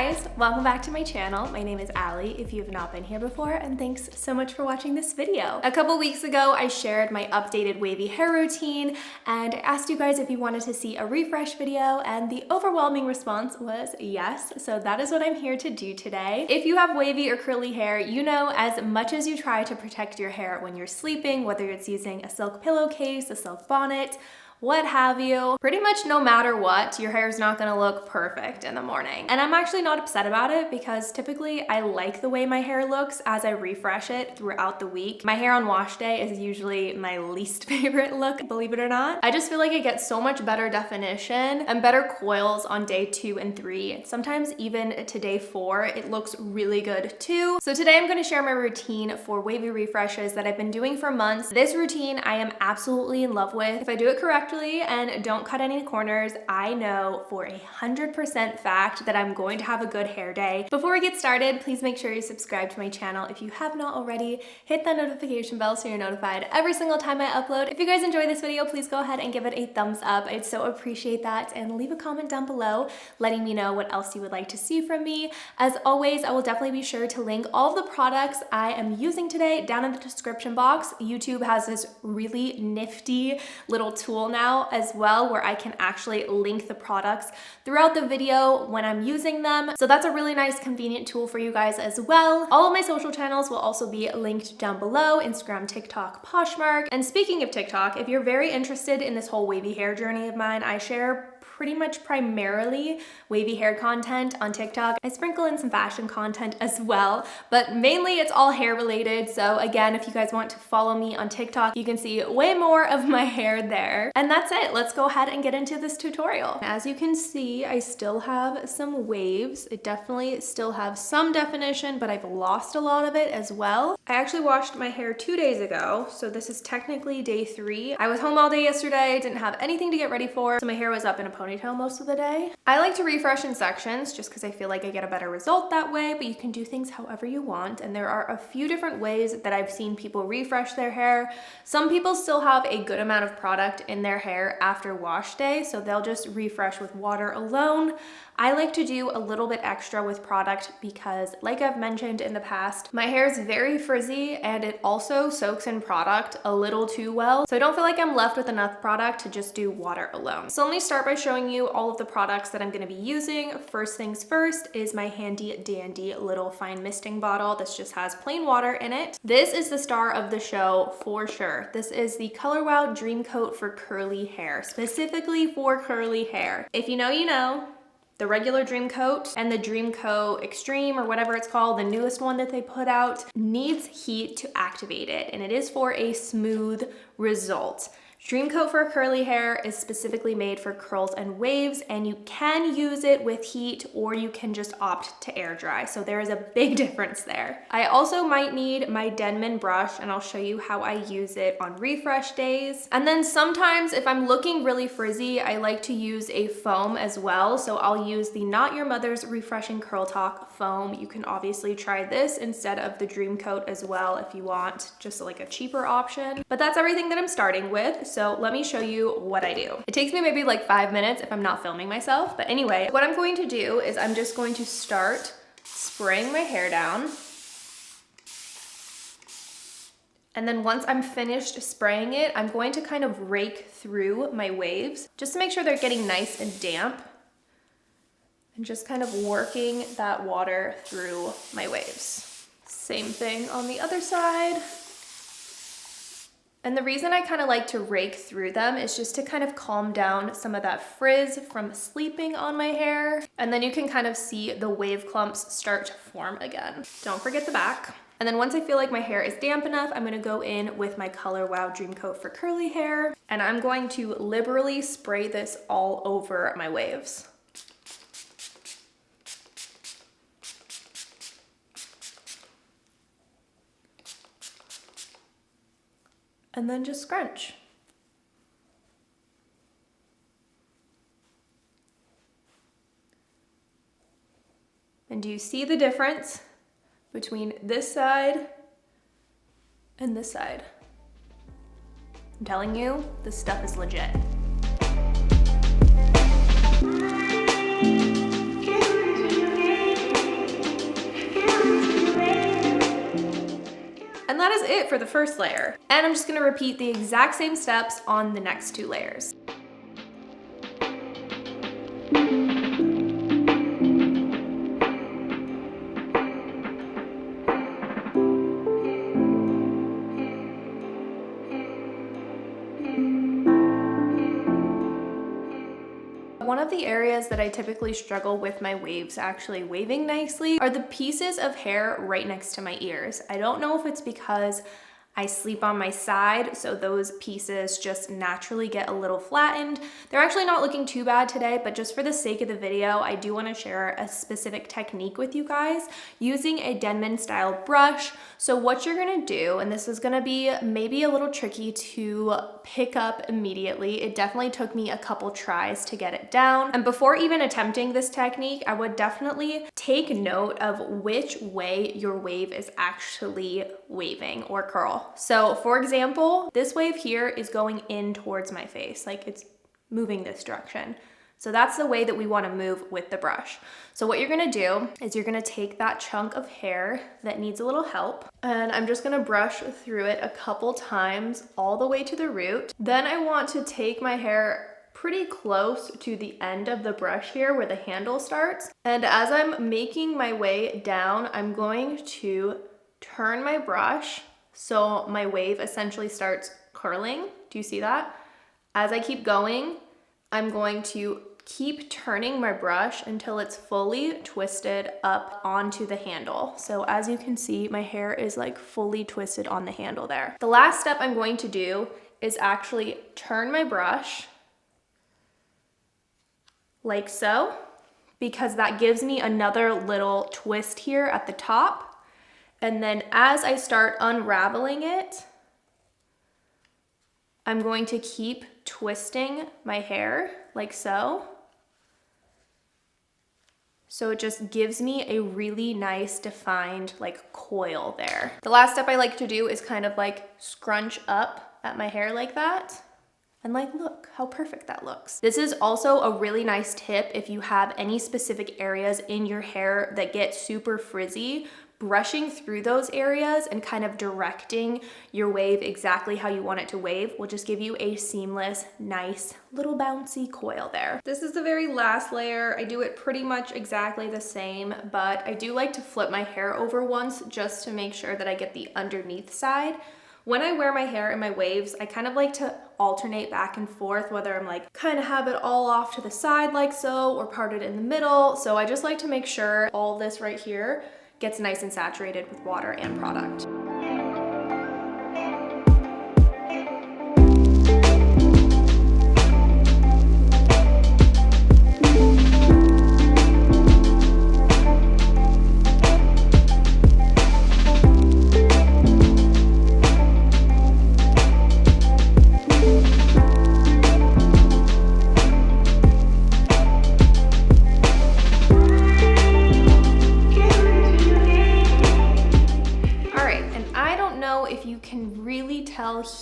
guys, welcome back to my channel. My name is Allie if you have not been here before, and thanks so much for watching this video. A couple weeks ago, I shared my updated wavy hair routine and I asked you guys if you wanted to see a refresh video, and the overwhelming response was yes, so that is what I'm here to do today. If you have wavy or curly hair, you know as much as you try to protect your hair when you're sleeping, whether it's using a silk pillowcase, a silk bonnet, what have you, pretty much no matter what, your hair is not gonna look perfect in the morning. And I'm actually not upset about it because typically I like the way my hair looks as I refresh it throughout the week. My hair on wash day is usually my least favorite look, believe it or not. I just feel like it gets so much better definition and better coils on day 2 and 3. Sometimes even to day 4, it looks really good too. So today I'm gonna share my routine for wavy refreshes that I've been doing for months. This routine I am absolutely in love with. If I do it correctly and don't cut any corners, I know for 100% fact that I'm going to have a good hair day. Before we get started, please make sure you subscribe to my channel if you have not already. Hit that notification bell so you're notified every single time I upload. If you guys enjoy this video, please go ahead and give it a thumbs up. I'd so appreciate that, and leave a comment down below letting me know what else you would like to see from me. As always, I will definitely be sure to link all of the products I am using today down in the description box. YouTube has this really nifty little tool now as well where I can actually link the products throughout the video when I'm using them. So that's a really nice convenient tool for you guys as well. All of my social channels will also be linked down below: Instagram, TikTok, Poshmark. And speaking of TikTok, if you're very interested in this whole wavy hair journey of mine, I share pretty much primarily wavy hair content on TikTok. I sprinkle in some fashion content as well, but mainly it's all hair related. So again, if you guys want to follow me on TikTok, you can see way more of my hair there. And that's it. Let's go ahead and get into this tutorial. As you can see, I still have some waves. It definitely still have some definition, but I've lost a lot of it as well. I actually washed my hair 2 days ago, so this is technically day 3. I was home all day yesterday, didn't have anything to get ready for, so my hair was up in a ponytail most of the day. I like to refresh in sections just because I feel like I get a better result that way, but you can do things however you want, and there are a few different ways that I've seen people refresh their hair. Some people still have a good amount of product in their hair after wash day, so they'll just refresh with water alone. I like to do a little bit extra with product because, like I've mentioned in the past, my hair is very frizzy and it also soaks in product a little too well, so I don't feel like I'm left with enough product to just do water alone. So let me start by showing you all of the products that I'm going to be using. First things first is my handy dandy little fine misting bottle. This just has plain water in it. This is the star of the show for sure. This is the Color Wow Dream Coat for curly hair, specifically for curly hair. If you know, you know. The regular Dream Coat and the Dream Coat Extreme, or whatever it's called, the newest one that they put out, needs heat to activate it, and it is for a smooth result. Dream Coat for curly hair is specifically made for curls and waves, and you can use it with heat or you can just opt to air dry. So there is a big difference there. I also might need my Denman brush, and I'll show you how I use it on refresh days. And then sometimes if I'm looking really frizzy, I like to use a foam as well. So I'll use the Not Your Mother's Refreshing Curl Talk foam. You can obviously try this instead of the Dream Coat as well if you want just like a cheaper option. But that's everything that I'm starting with. So let me show you what I do. It takes me maybe like 5 minutes if I'm not filming myself. But anyway, what I'm going to do is I'm just going to start spraying my hair down. And then once I'm finished spraying it, I'm going to kind of rake through my waves just to make sure they're getting nice and damp. And just kind of working that water through my waves. Same thing on the other side. And the reason I kind of like to rake through them is just to kind of calm down some of that frizz from sleeping on my hair. And then you can kind of see the wave clumps start to form again. Don't forget the back. And then once I feel like my hair is damp enough, I'm gonna go in with my Color Wow Dream Coat for curly hair. And I'm going to liberally spray this all over my waves. And then just scrunch. And do you see the difference between this side and this side? I'm telling you, this stuff is legit. it for the first layer. And I'm just gonna repeat the exact same steps on the next 2 layers. One of the areas that I typically struggle with my waves actually waving nicely are the pieces of hair right next to my ears. I don't know if it's because I sleep on my side, so those pieces just naturally get a little flattened. They're actually not looking too bad today, but just for the sake of the video, I do want to share a specific technique with you guys using a Denman style brush. So what you're gonna do, and this is gonna be maybe a little tricky to pick up immediately. It definitely took me a couple tries to get it down. And before even attempting this technique, I would definitely take note of which way your wave is actually waving or curl. So for example, this wave here is going in towards my face, like it's moving this direction. So that's the way that we want to move with the brush. So what you're going to do is you're going to take that chunk of hair that needs a little help, and I'm just going to brush through it a couple times all the way to the root. Then I want to take my hair pretty close to the end of the brush here where the handle starts. And as I'm making my way down, I'm going to turn my brush so my wave essentially starts curling. Do you see that? As I keep going, I'm going to keep turning my brush until it's fully twisted up onto the handle. So as you can see, my hair is like fully twisted on the handle there. The last step I'm going to do is actually turn my brush like so, because that gives me another little twist here at the top. And then as I start unraveling it, I'm going to keep twisting my hair like so. So it just gives me a really nice defined like coil there. The last step I like to do is kind of like scrunch up at my hair like that. And like, look how perfect that looks. This is also a really nice tip if you have any specific areas in your hair that get super frizzy. Brushing through those areas and kind of directing your wave exactly how you want it to wave will just give you a seamless, nice little bouncy coil there. This is the very last layer. I do it pretty much exactly the same, but I do like to flip my hair over once just to make sure that I get the underneath side. When I wear my hair in my waves, I kind of like to alternate back and forth, whether I'm like kind of have it all off to the side like so or parted in the middle. So I just like to make sure all this right here gets nice and saturated with water and product.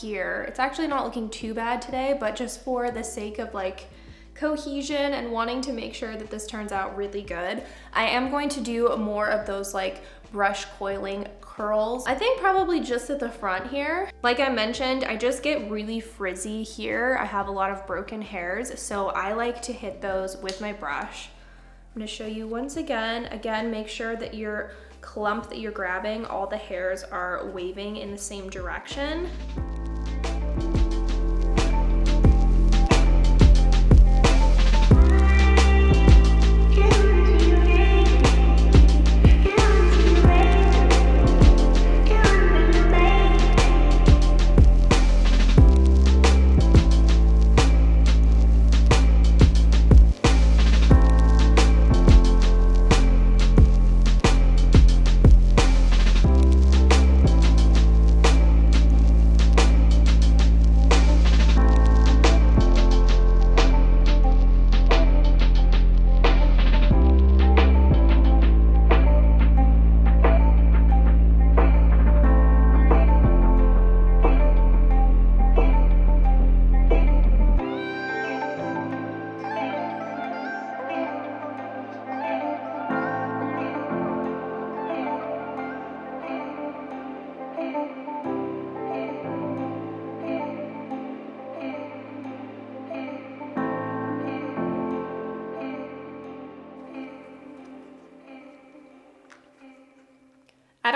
Here, it's actually not looking too bad today, but just for the sake of like cohesion and wanting to make sure that this turns out really good, I am going to do more of those like brush coiling curls. I think probably just at the front here. Like I mentioned, I just get really frizzy here. I have a lot of broken hairs, so I like to hit those with my brush. I'm going to show you once again. Again, make sure that your clump that you're grabbing, all the hairs are waving in the same direction.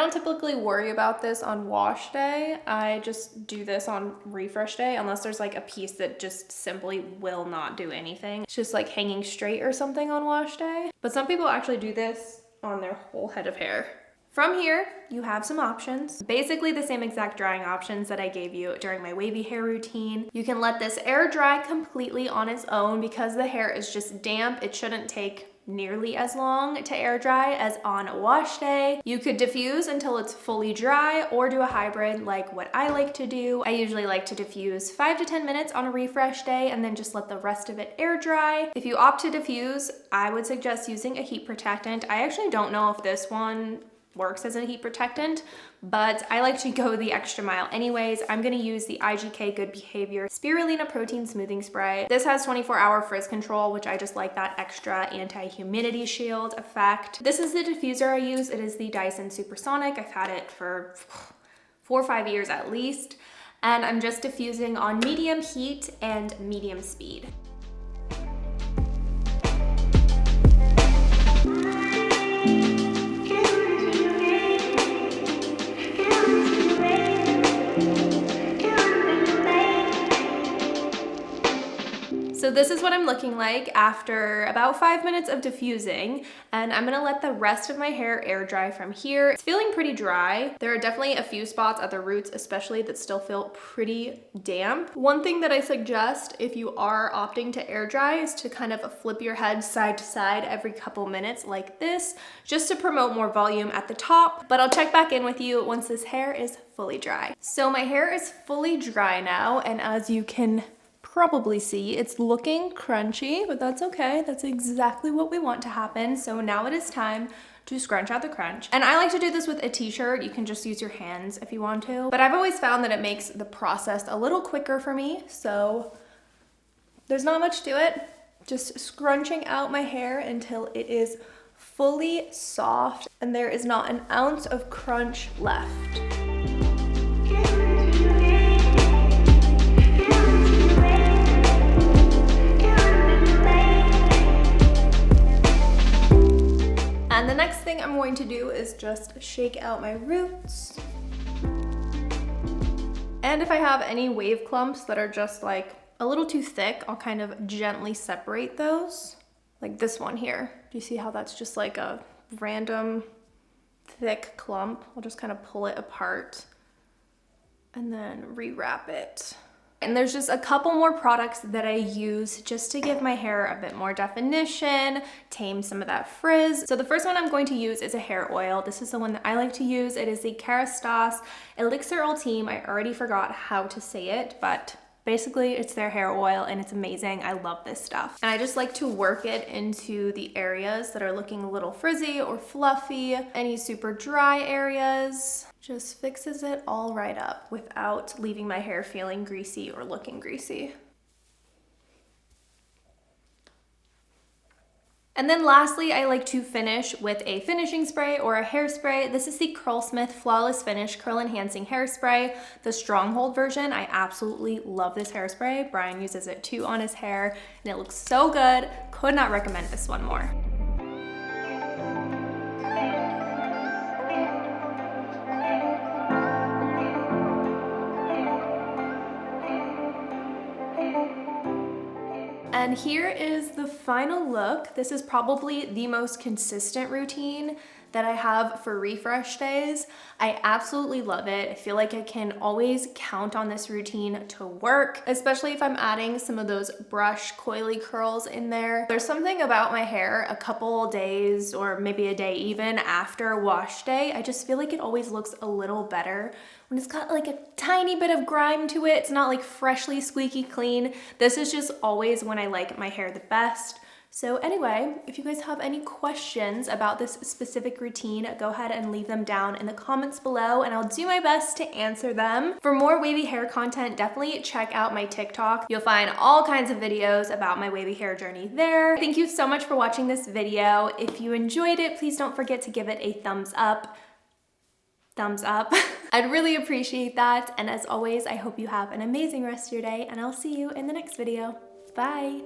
don't typically worry about this on wash day. I just do this on refresh day unless there's like a piece that just simply will not do anything. It's just like hanging straight or something on wash day. But some people actually do this on their whole head of hair. From here, you have some options. Basically the same exact drying options that I gave you during my wavy hair routine. You can let this air dry completely on its own because the hair is just damp. It shouldn't take nearly as long to air dry as on a wash day. You could diffuse until it's fully dry or do a hybrid like what I like to do. I usually like to diffuse 5 to 10 minutes on a refresh day and then just let the rest of it air dry. If you opt to diffuse, I would suggest using a heat protectant. I actually don't know if this one works as a heat protectant, but I like to go the extra mile anyways. I'm gonna use the IGK Good Behavior Spirulina Protein Smoothing Spray. This has 24-hour frizz control, which I just like that extra anti-humidity shield effect. This is the diffuser I use. It is the Dyson Supersonic. I've had it for 4 or 5 years at least, and I'm just diffusing on medium heat and medium speed. So this is what I'm looking like after about 5 minutes of diffusing, and I'm gonna let the rest of my hair air dry from here. It's feeling pretty dry. There are definitely a few spots at the roots especially that still feel pretty damp. One thing that I suggest if you are opting to air dry is to kind of flip your head side to side every couple minutes like this, just to promote more volume at the top. But I'll check back in with you once this hair is fully dry. So my hair is fully dry now, and as you can probably see, it's looking crunchy, but that's okay. That's exactly what we want to happen. So now it is time to scrunch out the crunch. And I like to do this with a t-shirt. You can just use your hands if you want to, but I've always found that it makes the process a little quicker for me. So there's not much to it. Just scrunching out my hair until it is fully soft and there is not an ounce of crunch left. And the next thing I'm going to do is just shake out my roots. And if I have any wave clumps that are just like a little too thick, I'll kind of gently separate those. Like this one here. Do you see how that's just like a random thick clump? I'll just kind of pull it apart and then rewrap it. And there's just a couple more products that I use just to give my hair a bit more definition, tame some of that frizz. So the first one I'm going to use is a hair oil. This is the one that I like to use. It is the Kerastase Elixir Ultime. I already forgot how to say it, but basically it's their hair oil and it's amazing. I love this stuff. And I just like to work it into the areas that are looking a little frizzy or fluffy, any super dry areas. Just fixes it all right up without leaving my hair feeling greasy or looking greasy. And then lastly, I like to finish with a finishing spray or a hairspray. This is the Curlsmith Flawless Finish Curl Enhancing Hairspray, the Stronghold version. I absolutely love this hairspray. Brian uses it too on his hair and it looks so good. Could not recommend this one more. And here is the final look. This is probably the most consistent routine that I have for refresh days. I absolutely love it. I feel like I can always count on this routine to work, especially if I'm adding some of those brush coily curls in there. There's something about my hair a couple days or maybe a day even after wash day. I just feel like it always looks a little better when it's got like a tiny bit of grime to it. It's not like freshly squeaky clean. This is just always when I like my hair the best. So anyway, if you guys have any questions about this specific routine, go ahead and leave them down in the comments below and I'll do my best to answer them. For more wavy hair content, definitely check out my TikTok. You'll find all kinds of videos about my wavy hair journey there. Thank you so much for watching this video. If you enjoyed it, please don't forget to give it a thumbs up. I'd really appreciate that. And as always, I hope you have an amazing rest of your day and I'll see you in the next video. Bye.